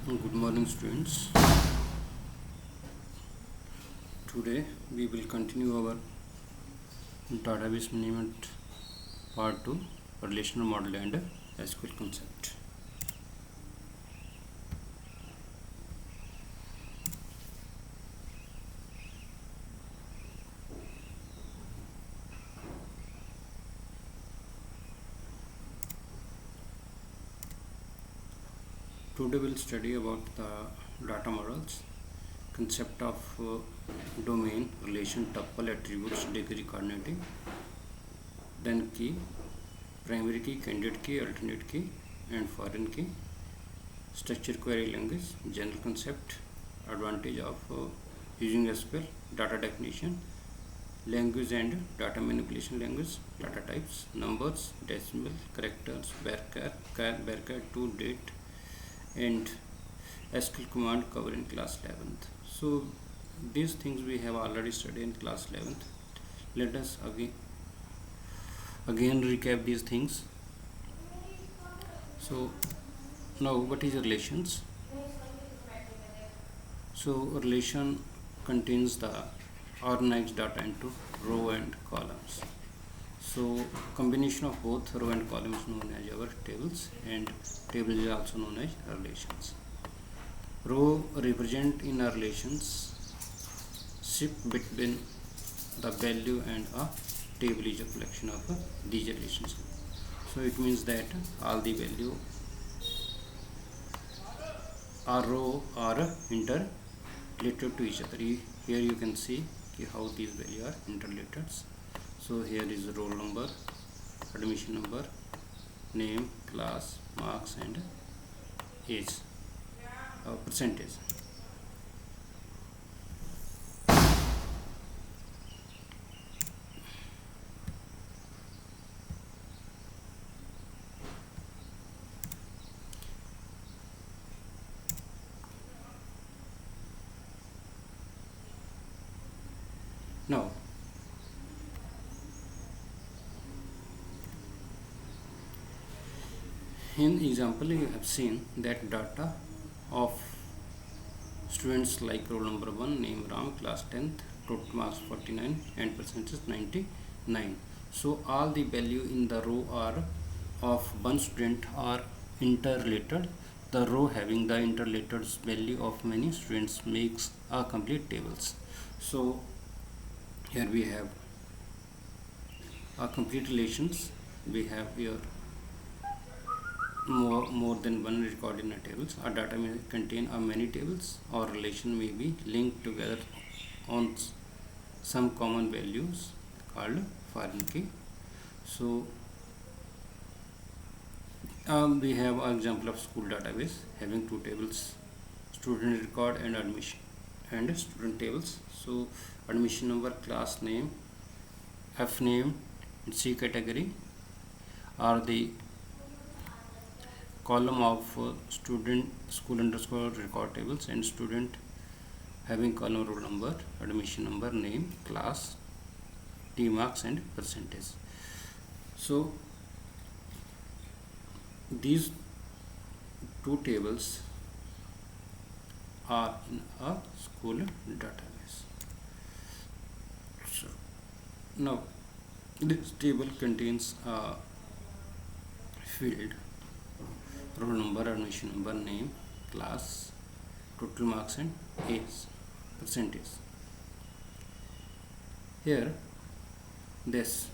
Good morning, students. Today we will continue our database management part 2, relational model and SQL concept. Today we'll study about the data models, concept of domain, relation, tuple, attributes, degree, coordinating, then key, primary key, candidate key, alternate key, and foreign key, structure query language, general concept, advantage of using SQL, data definition, language and data manipulation language, data types, numbers, decimal, characters, varchar to date, and SQL command cover in class 11th. So these things we have already studied in class 11th. Let us again recap these things. So now what is relations? So relation contains the organized data into row and columns. So combination of both row and column is known as our tables, and table is also known as relations. Row represent in a relationship between the value, and a table is a collection of these relationships. So it means that all the value are row are interrelated to each other. Here you can see how these values are interrelated. So here is roll number, admission number, name, class, marks, and age, percentage. Now in example you have seen that data of students like roll number 1, name Ram, class 10th, total marks 49 and percentage 99. So all the value in the row are of one student are interrelated. The row having the interrelated value of many students makes a complete tables. So here we have a complete relations. We have here more than one record in a tables. A data may contain many tables, or relation may be linked together on some common values called foreign key. So we have an example of school database having two tables, student record and admission and student tables. So admission number, class name, F name, and C category are the column of student school underscore record tables, and student having column roll number, admission number, name, class, T marks, and percentage. So these two tables are in a school database. So now this table contains a field roll number, admission number, name, class, total marks, and age, percentage. Here this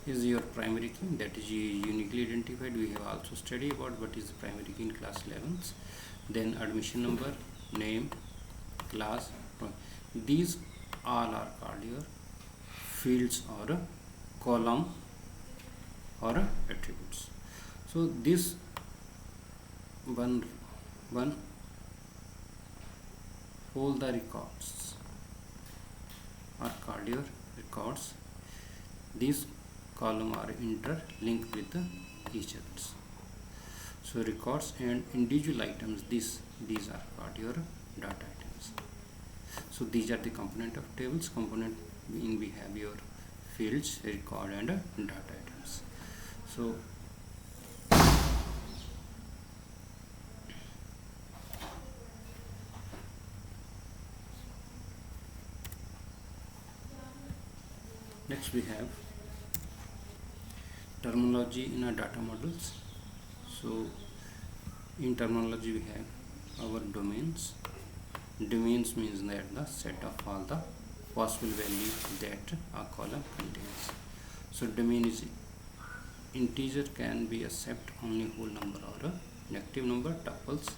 is your primary key, that is uniquely identified. We have also studied about what is the primary key in class 11th. Then admission number, name, class, these all are called your fields or column or attributes. So this one all the records are called your records. These column are interlinked with each other. So records and individual items, these are called your data items. So these are the component of tables. Component in we have your fields, record, and data items. So Next we have terminology in our data models. So in terminology we have our domains. Domains means that the set of all the possible values that a column contains. So domain is integer, can be accept only whole number or a negative number, tuples.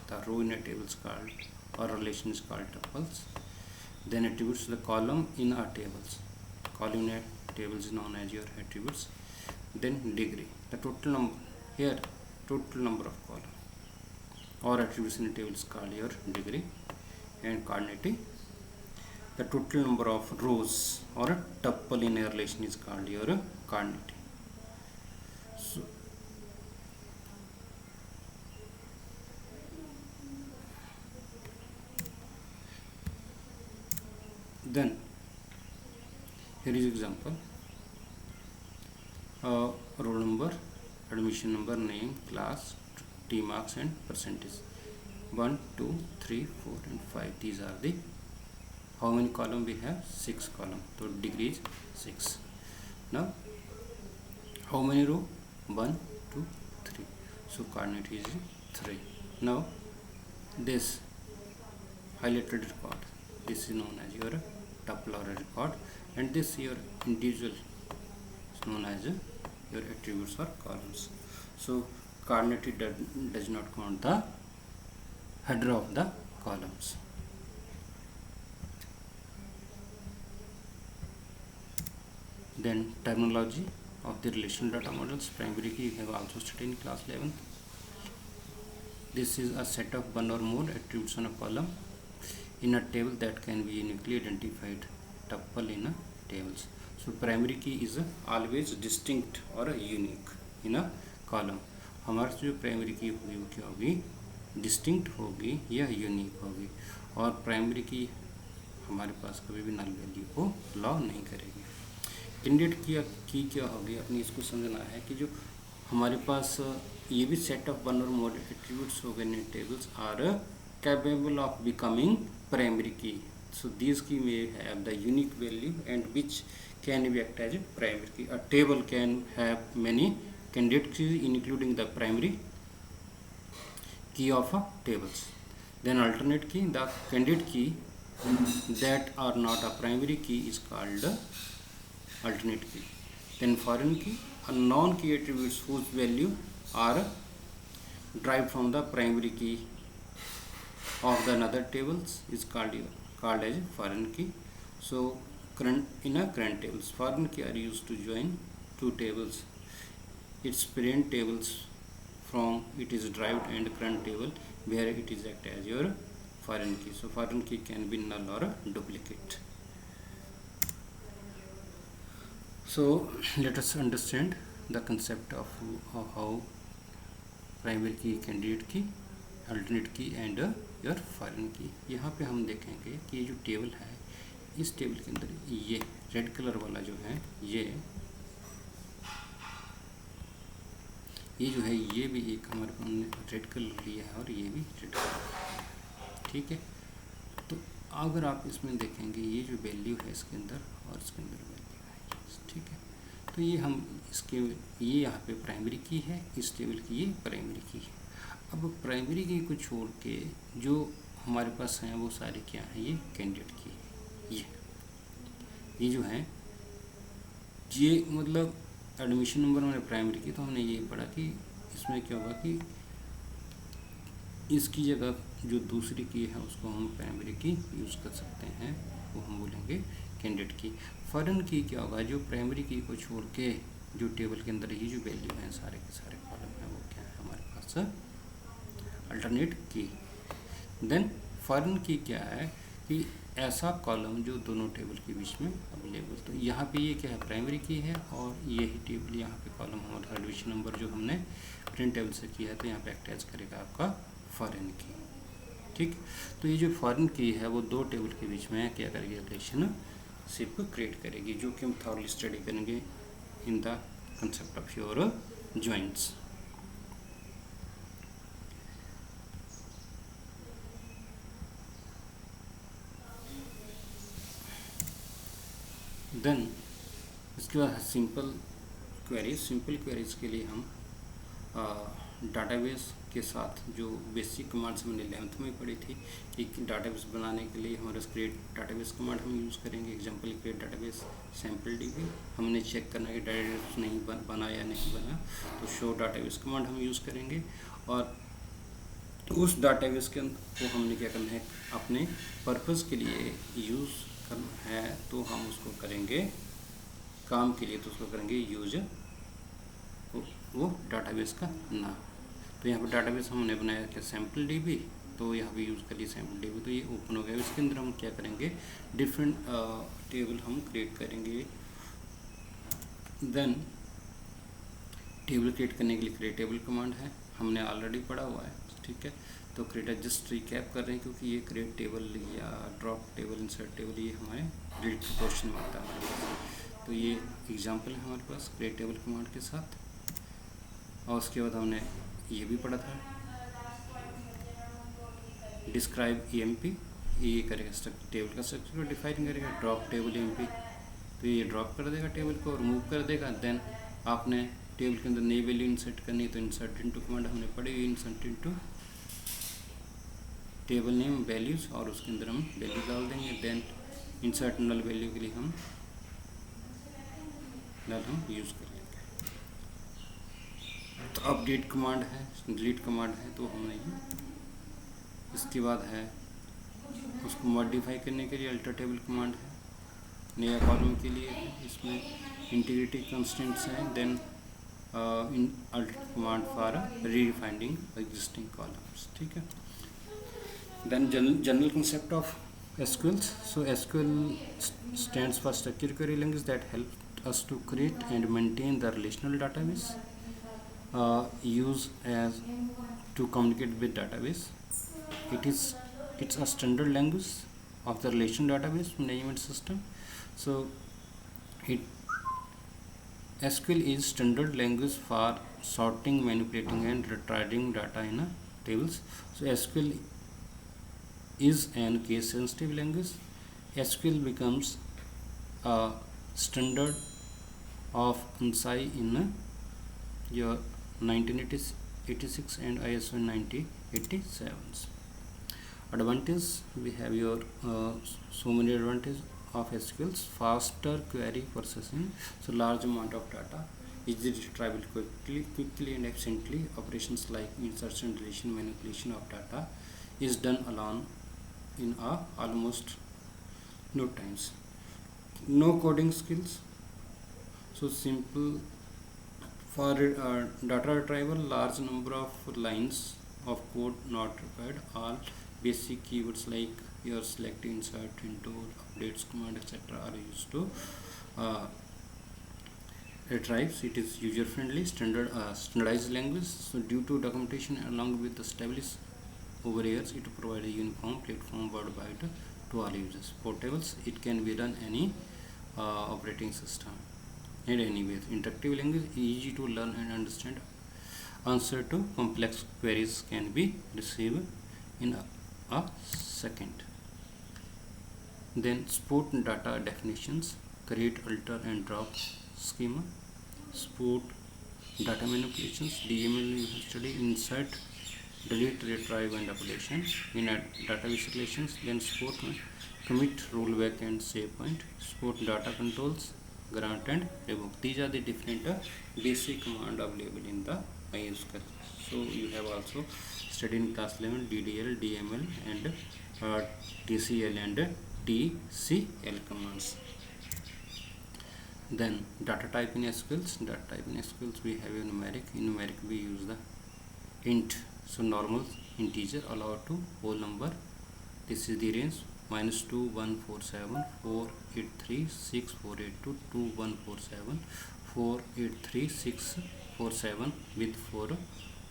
The row in a table is called, or relation is called tuples. Then attributes, the column in our tables. Column in a table is known as your attributes. Then degree, the total number, here total number of column or attributes in a table is called your degree. And coordinate, the total number of rows or a tuple in a relation is called your coordinate. So then here is example, roll number, admission number, name, class, T marks and percentage. 1, 2, 3, 4 and 5. These are the, how many column we have? 6 column. So degree is 6. Now how many row? 1, 2, 3. So coordinate is 3. Now this highlighted record, this is known as your tuple or a record, and this your individual is known as your attributes or columns. So coordinate does not count the header of the columns. Then terminology of the relational data models. Primary key we have also studied in class 11. This is a set of one or more attributes on a column in a table that can be uniquely identified tuple in a tables. So primary key is always distinct or unique in a column. हमारे जो primary की होगी वो क्या होगी? Distinct होगी या unique होगी. और प्राइमरी की हमारे पास कभी भी नल वैल्यू को अलाउ नहीं करेगी. कैंडिडेट की क्या होगी, अपनी इसको समझना है कि जो हमारे पास ये भी सेट ऑफ वन और मोर एट्रीब्यूट्स हो गए in tables are capable of becoming primary की. So these key may have the unique value and which can be act as a primary key. A table can have many candidate keys including the primary key of a tables. Then alternate key, the candidate key that are not a primary key is called alternate key. Then foreign key, a non-key attributes whose value are derived from the primary key of the another tables is called as foreign key. So in a current tables, foreign key are used to join two tables. Its parent tables from it is derived and current table where it is act as your foreign key. So foreign key can be null or a duplicate. So let us understand the concept of how primary key, candidate key, alternate key and your foreign key. यहाँ पे हम देखेंगे कि ये जो table है, इस table के अंदर ये रेड कलर वाला जो है ये जो है ये भी एक हमारे पास रेड कलर लिया है और ये भी रेड कलर. ठीक है. तो अगर आप इसमें देखेंगे ये जो वैल्यू है इसके अंदर और इसके अंदर वैल्यू है. ठीक है. तो ये हम इसके ये यहाँ पे प्राइमरी की है, इस टेबल की ये प्राइमरी की है. अब प्राइमरी की को छोड़ के जो हमारे पास हैं वो सारे क्या हैं, ये कैंडिडेट की है. ये जो है ये मतलब एडमिशन नंबर मैंने प्राइमरी की, तो हमने ये पढ़ा कि इसमें क्या होगा कि इसकी जगह जो दूसरी की है उसको हम प्राइमरी की यूज़ कर सकते हैं, वो हम बोलेंगे कैंडिडेट की. फॉरेन की क्या होगा, जो प्राइमरी की को छोड़ के जो टेबल के अंदर ये जो वैल्यू हैं सारे के सारे कॉलम हैं वो क्या है हमारे पास अल्टरनेट की. देन फॉरेन की क्या है कि ऐसा कॉलम जो दोनों टेबल के बीच में अवेलेबल. तो यहाँ पे ये क्या है प्राइमरी की है और यही टेबल यहाँ पे कॉलम हमारा एडमिशन नंबर जो हमने प्रिंट टेबल से किया है तो यहाँ पे अटैच करेगा आपका फॉरेन की. ठीक. तो ये जो फॉरेन की है वो दो टेबल के बीच में क्या करेगी, रिलेशनशिप क्रिएट करेगी, जो कि हम थॉरली स्टडी करेंगे in the concept of your joints. Then इसके बाद सिंपल क्वेरीज के लिए हम डाटाबेस के साथ जो बेसिक कमांड्स हमने 11th में पढ़ी थी, एक डाटाबेस बनाने के लिए हमारा क्रिएट डाटाबेस कमांड हम यूज़ करेंगे। Example create database sample dB, हमने चेक करना है कि डाटाबेस नहीं बना या नहीं बना, तो शो डाटाबेस कमांड हम यूज़ करेंगे। और उस डाटाबेस के को हमने क्या करना है, अपने पर्पज़ के लिए यूज़ करना है, तो हम उसको करेंगे काम के लिए, तो उसको करेंगे यूज वो डाटाबेस का नाम। तो यहाँ पर डाटाबेस हमने बनाया क्या, सैम्पल डीबी, तो यहाँ पे यूज़ करिए सैम्पल डीबी, तो ये ओपन हो गया। इसके अंदर हम क्या करेंगे, डिफरेंट टेबल हम क्रिएट करेंगे। देन टेबल क्रिएट करने के लिए क्रिएट टेबल कमांड है, हमने ऑलरेडी पढ़ा हुआ है, ठीक है। तो क्रिएट जस्ट रिकैप कर रहे हैं, क्योंकि ये क्रिएट टेबल या ड्रॉप टेबल, इंसर्ट टेबल, ये हमारे रिलेटेड क्वेश्चन में आता है हमारे पास। तो ये एग्जांपल है हमारे पास क्रिएट टेबल कमांड के साथ। और उसके बाद हमने ये भी पढ़ा था डिस्क्राइब EMP, ये करेगा टेबल का स्ट्रक्चर को डिफाइन करेगा। ड्रॉप टेबल EMP, तो ये ड्रॉप कर देगा टेबल को, रिमूव कर देगा। देन आपने टेबल के अंदर नई वैल्यू इंसर्ट करनी है, तो इंसर्ट इनटू कमांड हमने पढ़ी, insert into table name values, और उसके अंदर हम वैल्यू डाल देंगे। देन इंसर्ट नल वैल्यू के लिए हम नल हम यूज़ कर लेंगे। तो अपडेट कमांड है, डिलीट कमांड है, तो हमने ये। इसके बाद है उसको मॉडिफाई करने के लिए अल्टर टेबल कमांड है, नया कॉलम के लिए है, इसमें इंटीग्रिटी कंस्टेंट्स हैं। Then in alter command for redefining existing columns, ठीक है। Then general concept of SQLs. So SQL stands for structured query language that help us to create and maintain the relational database, use as to communicate with database. It's a standard language of the relational database management system. So SQL is standard language for sorting, manipulating and retrieving data in tables. So SQL is an case sensitive language. SQL becomes a standard of ANSI in your 1986 and ISO 9087. Advantage, we have your so many advantages of SQLs. Faster query processing, so large amount of data, easy retrieval quickly and efficiently. Operations like insertion, deletion, manipulation of data is done alone in almost no times. No coding skills, so simple for data retrieval, large number of lines of code not required. All basic keywords like your select, insert, into, updates command etc are used to retrieves. It is user friendly, standardized language. So due to documentation along with the established over years, it provides a uniform platform worldwide to all users. Portables, it can be run any operating system and anyways. Interactive language, easy to learn and understand. Answer to complex queries can be received in a second. Then support data definitions, create, alter and drop schema. Support data manipulations, DML you have studied, insert, delete, retrieve and updation in a database relations. Then support commit, rollback and save point. Support data controls, grant and revoke. These are the different basic command available in the MySQL. So you have also studied in class 11 DDL, DML and TCL and TCL commands. Then data type in SQLs. Data type in SQLs, we have a numeric. In numeric we use the int. So normal integer allowed to whole number. This is the range -2 147 483 6482 2147 483 647 with 4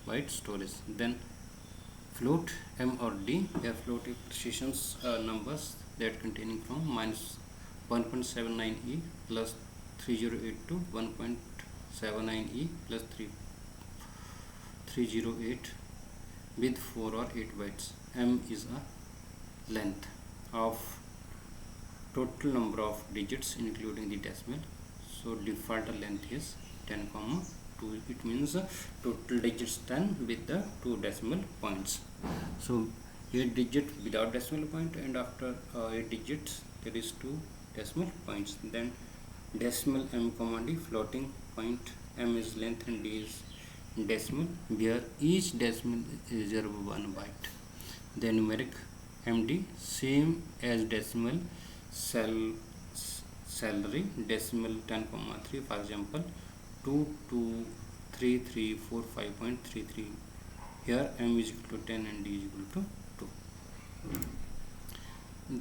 byte storage. Then float M or D, are float precisions numbers that containing from -1.79e plus 3082 1.79e plus 308 with 4 or 8 bytes. M is a length of total number of digits including the decimal. So default length is 10 comma 2. It means total digits 10 with the 2 decimal points. So 8 digit without decimal point, and after 8 digits there is 2 decimal points. Then decimal m comma d, floating point, m is length and d is decimal, where each decimal is 1 byte. The numeric md, same as decimal salary, decimal 10 comma 3, for example 223345.33. here m is equal to 10 and d is equal to 2.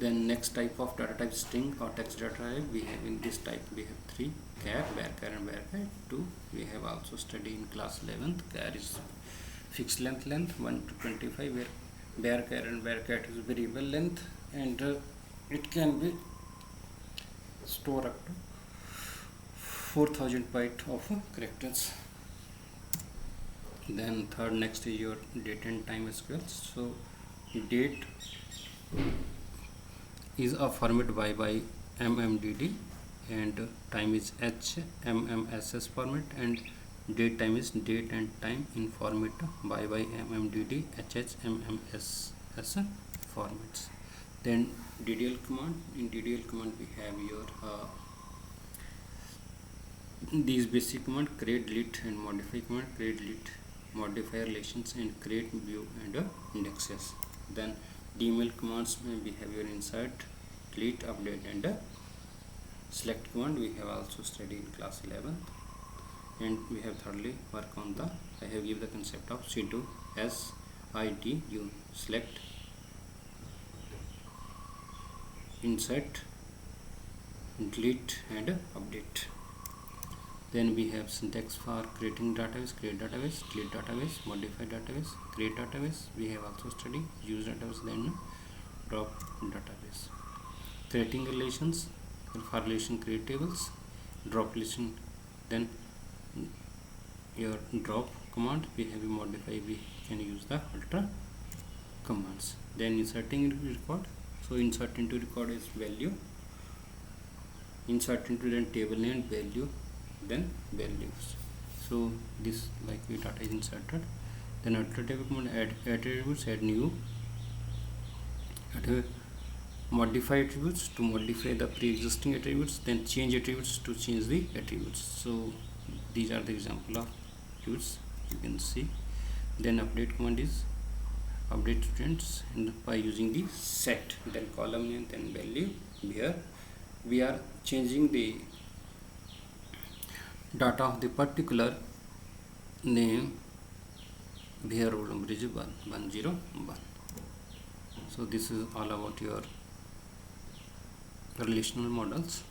Then next type of data type, string or text data type. We have in this type we have 3: char, varchar and varchar. 2 we have also studied in class 11th. Char is fixed length 1 to 25, where varchar and varchar is variable length, and it can be store up to 4000 byte of characters. Then third, next is your date and time SQL. So date is a format by mmdd, and time is HMMSS format, and date time is date and time in format by mmdd HHMMSS formats. Then DDL command. In DDL command we have your these basic command: create, delete and modify command, create, delete, modify relations, and create, view and indexes. Then DML commands we have your insert, delete, update and select command. We have also studied in class 11th. And we have thirdly work on the, I have given the concept of sudo SIDU, select, insert, delete and update. Then we have syntax for creating database: create database, delete database, modify database, create database. We have also studied use database, then drop database. Creating relations: for relation create tables, drop relation, then your drop command. We have a modify, we can use the alter commands. Then inserting into record. So insert into record is value, insert into then table name, value, then values. So this like we data is inserted. Then alter table command, add attributes, add new, modify attributes to modify the pre-existing attributes, then change attributes to change the attributes. So these are the example of attributes you can see. Then update command is update students, and by using the set, then column name, then value. Here we are changing the data of the particular name, where roll number is 101. So this is all about your relational models.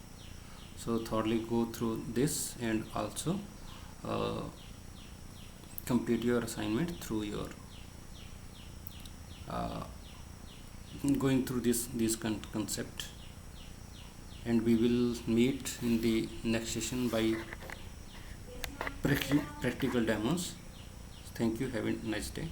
So thoroughly go through this, and also complete your assignment through your going through this concept, and we will meet in the next session by practical demos. Thank you. Have a nice day.